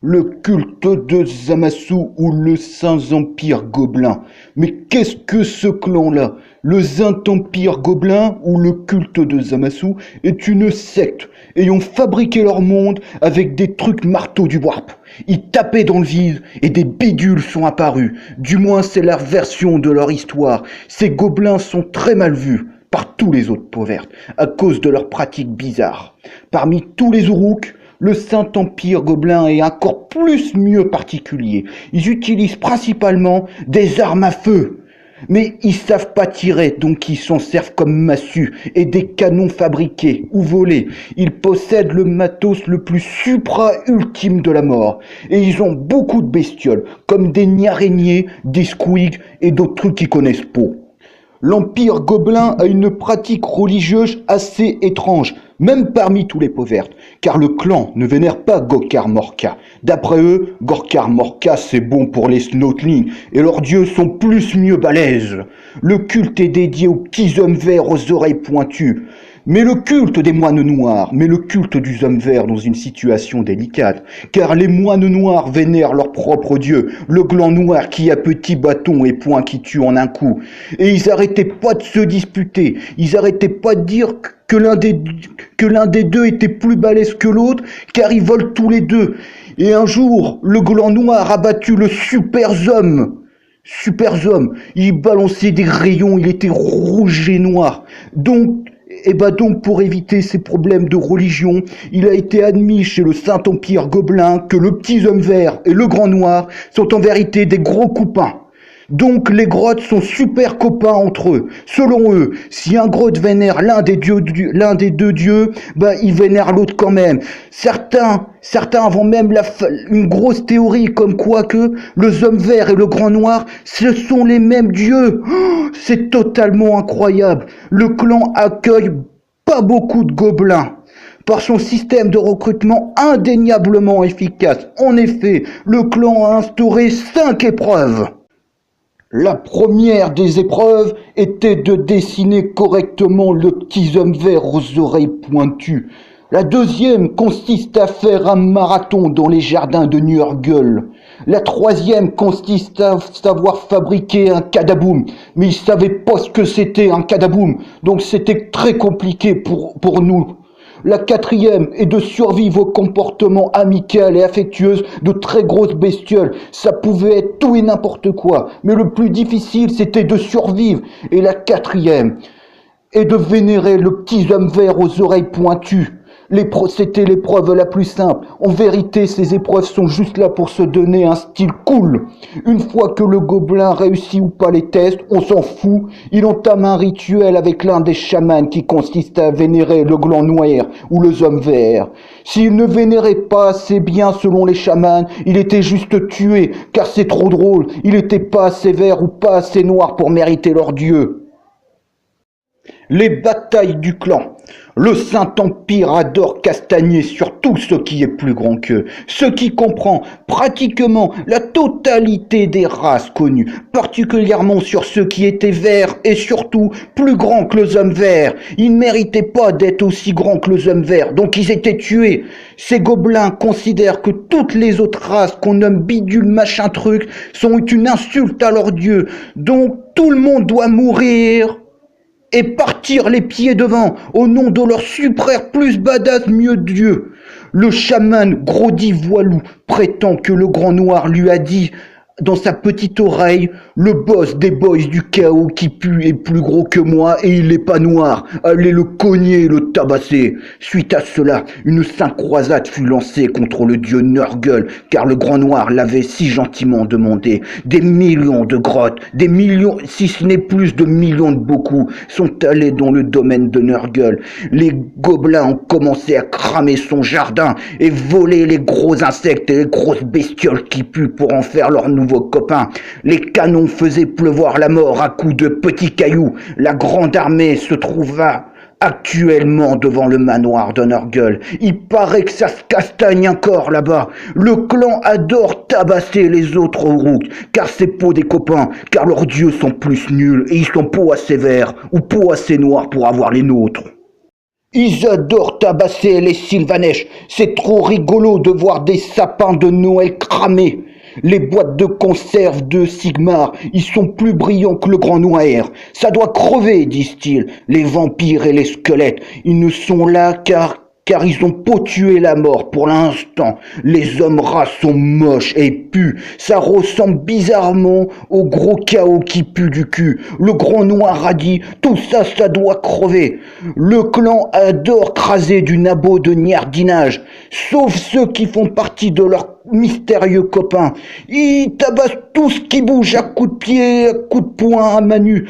Le culte de Zamasu ou le Saint-Empire Gobelin. Mais qu'est-ce que ce clan-là? Le Saint-Empire Gobelin ou le culte de Zamasu est une secte ayant fabriqué leur monde avec des trucs marteaux du warp. Ils tapaient dans le vide et des bidules sont apparus. Du moins c'est la version de leur histoire. Ces gobelins sont très mal vus par tous les autres peaux vertes à cause de leurs pratiques bizarres. Parmi tous les Uruks, le Saint-Empire Gobelin est encore plus mieux particulier. Ils utilisent principalement des armes à feu. Mais ils savent pas tirer, donc ils s'en servent comme massue et des canons fabriqués ou volés. Ils possèdent le matos le plus supra-ultime de la mort. Et ils ont beaucoup de bestioles, comme des nids araignées, des squigs et d'autres trucs qu'ils connaissent pas. L'Empire Gobelin a une pratique religieuse assez étrange, même parmi tous les peaux vertes, car le clan ne vénère pas Gokar Morka. D'après eux, Gokar Morka c'est bon pour les Snotling, et leurs dieux sont plus mieux balèzes. Le culte est dédié aux petits hommes verts aux oreilles pointues. Mais le culte des moines noirs, mais le culte du homme vert dans une situation délicate, car les moines noirs vénèrent leur propre dieu, le gland noir qui a petit bâton et poing qui tue en un coup. Et ils arrêtaient pas de se disputer, ils arrêtaient pas de dire que l'un des deux était plus balèze que l'autre, car ils volent tous les deux. Et un jour, le gland noir a battu le Superzom. Superzom, il balançait des rayons, il était rouge et noir. Donc pour éviter ces problèmes de religion, il a été admis chez le Saint-Empire Gobelin que le petit homme vert et le grand noir sont en vérité des gros copains. Donc les grottes sont super copains entre eux. Selon eux, si un grotte vénère l'un des deux dieux, il vénère l'autre quand même. Certains avont même une grosse théorie comme quoi que le homme vert et le grand noir, ce sont les mêmes dieux. Oh, c'est totalement incroyable. Le clan accueille pas beaucoup de gobelins par son système de recrutement indéniablement efficace. En effet, le clan a instauré 5 épreuves. La première des épreuves était de dessiner correctement le petit homme vert aux oreilles pointues. La deuxième consiste à faire un marathon dans les jardins de Nurgle. La troisième consiste à savoir fabriquer un cadaboum. Mais ils savaient pas ce que c'était un cadaboum, donc c'était très compliqué pour nous. La quatrième est de survivre au comportement amical et affectueux de très grosses bestioles. Ça pouvait être tout et n'importe quoi, mais le plus difficile c'était de survivre. Et la quatrième est de vénérer le petit homme vert aux oreilles pointues. C'était l'épreuve la plus simple. En vérité, ces épreuves sont juste là pour se donner un style cool. Une fois que le gobelin réussit ou pas les tests, on s'en fout. Il entame un rituel avec l'un des chamans qui consiste à vénérer le gland noir ou le homme vert. S'il ne vénérait pas assez bien selon les chamans, il était juste tué, car c'est trop drôle. Il était pas assez vert ou pas assez noir pour mériter leur dieu. Les batailles du clan. Le Saint-Empire adore castagner sur tout ce qui est plus grand qu'eux, ce qui comprend pratiquement la totalité des races connues, particulièrement sur ceux qui étaient verts et surtout plus grands que les hommes verts. Ils ne méritaient pas d'être aussi grands que les hommes verts, donc ils étaient tués. Ces gobelins considèrent que toutes les autres races qu'on nomme bidule machin truc sont une insulte à leur dieu, donc tout le monde doit mourir et partir les pieds devant, au nom de leur suprême plus badass mieux Dieu. Le chaman Grody Voilou prétend que le grand noir lui a dit dans sa petite oreille, le boss des boys du chaos qui pue est plus gros que moi et il n'est pas noir. Allez le cogner, le tabasser. Suite à cela, une sainte croisade fut lancée contre le dieu Nurgle, car le grand noir l'avait si gentiment demandé. Des millions de grottes, des millions, si ce n'est plus de millions de beaucoup, sont allés dans le domaine de Nurgle. Les gobelins ont commencé à cramer son jardin et voler les gros insectes et les grosses bestioles qui puent pour en faire leur nouveau copains. Les canons faisaient pleuvoir la mort à coups de petits cailloux. La grande armée se trouva actuellement devant le manoir de Nurgle. Il paraît que ça se castagne encore là-bas. Le clan adore tabasser les autres Uruks, car c'est pas des copains, car leurs dieux sont plus nuls et ils sont pas assez verts ou pas assez noirs pour avoir les nôtres. Ils adorent tabasser les Sylvanèches. C'est trop rigolo de voir des sapins de Noël cramés. Les boîtes de conserve de Sigmar, ils sont plus brillants que le Grand Noir. Ça doit crever, disent-ils. Les vampires et les squelettes, ils ne sont là car ils ont tué la mort pour l'instant. Les hommes rats sont moches et puent. Ça ressemble bizarrement au gros chaos qui pue du cul. Le Grand Noir a dit, tout ça, ça doit crever. Le clan adore craser du nabot de niardinage, sauf ceux qui font partie de leur mystérieux copain. Ils tabassent tout ce qui bouge à coups de pied, à coups de poing, à main nue.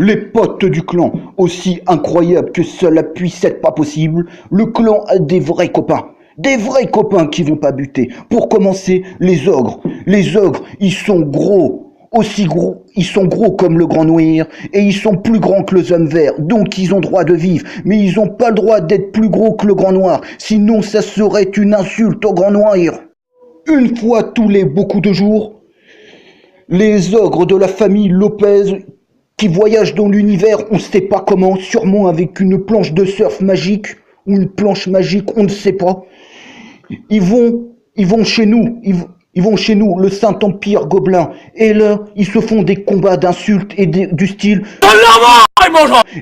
Les potes du clan, aussi incroyable que cela puisse être pas possible, le clan a des vrais copains. Des vrais copains qui vont pas buter. Pour commencer, les ogres. Les ogres, ils sont gros. Aussi gros, ils sont gros comme le Grand Noir et ils sont plus grands que les hommes verts, donc ils ont droit de vivre, mais ils ont pas le droit d'être plus gros que le Grand Noir, sinon ça serait une insulte au Grand Noir. Une fois tous les beaucoup de jours, les ogres de la famille Lopez qui voyagent dans l'univers, on ne sait pas comment, sûrement avec une planche de surf magique ou une planche magique, on ne sait pas. Ils vont chez nous, ils vont chez nous, le Saint-Empire Gobelin, et là, ils se font des combats d'insultes et du style.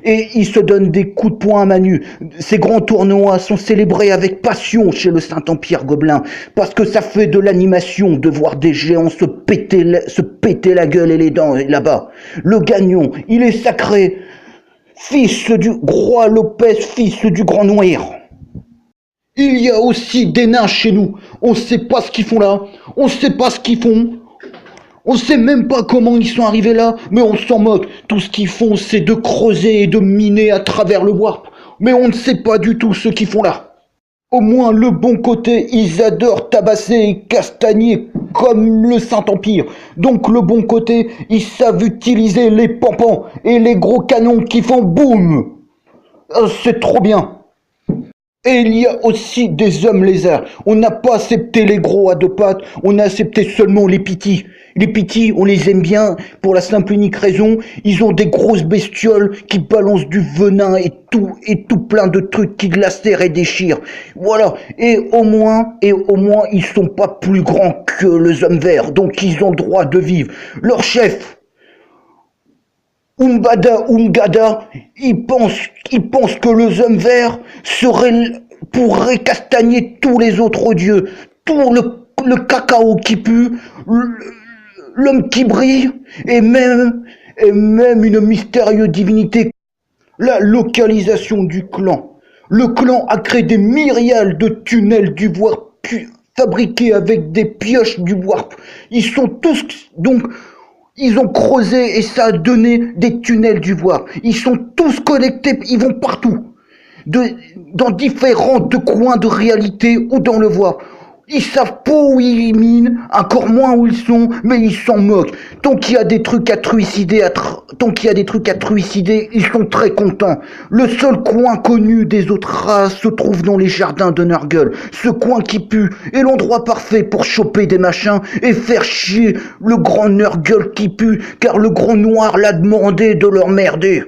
Et ils se donnent des coups de poing à main nue. Ces grands tournois sont célébrés avec passion chez le Saint-Empire Gobelin, parce que ça fait de l'animation de voir des géants se péter la gueule et les dents là-bas. Le gagnant, il est sacré, fils du roi Lopez, fils du Grand Noir. Il y a aussi des nains chez nous. On ne sait pas ce qu'ils font là. On ne sait pas ce qu'ils font. On ne sait même pas comment ils sont arrivés là, mais on s'en moque. Tout ce qu'ils font, c'est de creuser et de miner à travers le warp. Mais on ne sait pas du tout ce qu'ils font là. Au moins, le bon côté, ils adorent tabasser et castagner comme le Saint-Empire. Donc le bon côté, ils savent utiliser les pampans et les gros canons qui font boum. C'est trop bien. Et il y a aussi des hommes lézards. On n'a pas accepté les gros à deux pattes, on a accepté seulement les pitis. Les pitis, on les aime bien pour la simple unique raison, ils ont des grosses bestioles qui balancent du venin et tout plein de trucs qui glacèrent et déchirent. Voilà. Et au moins, ils sont pas plus grands que les hommes verts, donc ils ont le droit de vivre. Leur chef, Umgada, il pense que les hommes verts pourraient castagner tous les autres dieux, tout le cacao qui pue, l'homme qui brille, et même une mystérieuse divinité. La localisation du clan. Le clan a créé des myriades de tunnels du warp fabriqués avec des pioches du warp. Ils sont tous donc. Ils ont creusé et ça a donné des tunnels du warp. Ils sont tous connectés, ils vont partout. Dans différents coins de réalité ou dans le warp. Ils savent pas où ils minent, encore moins où ils sont, mais ils s'en moquent. Tant qu'il y a des trucs à trucider, ils sont très contents. Le seul coin connu des autres races se trouve dans les jardins de Nurgle. Ce coin qui pue est l'endroit parfait pour choper des machins et faire chier le grand Nurgle qui pue, car le grand noir l'a demandé de leur merder.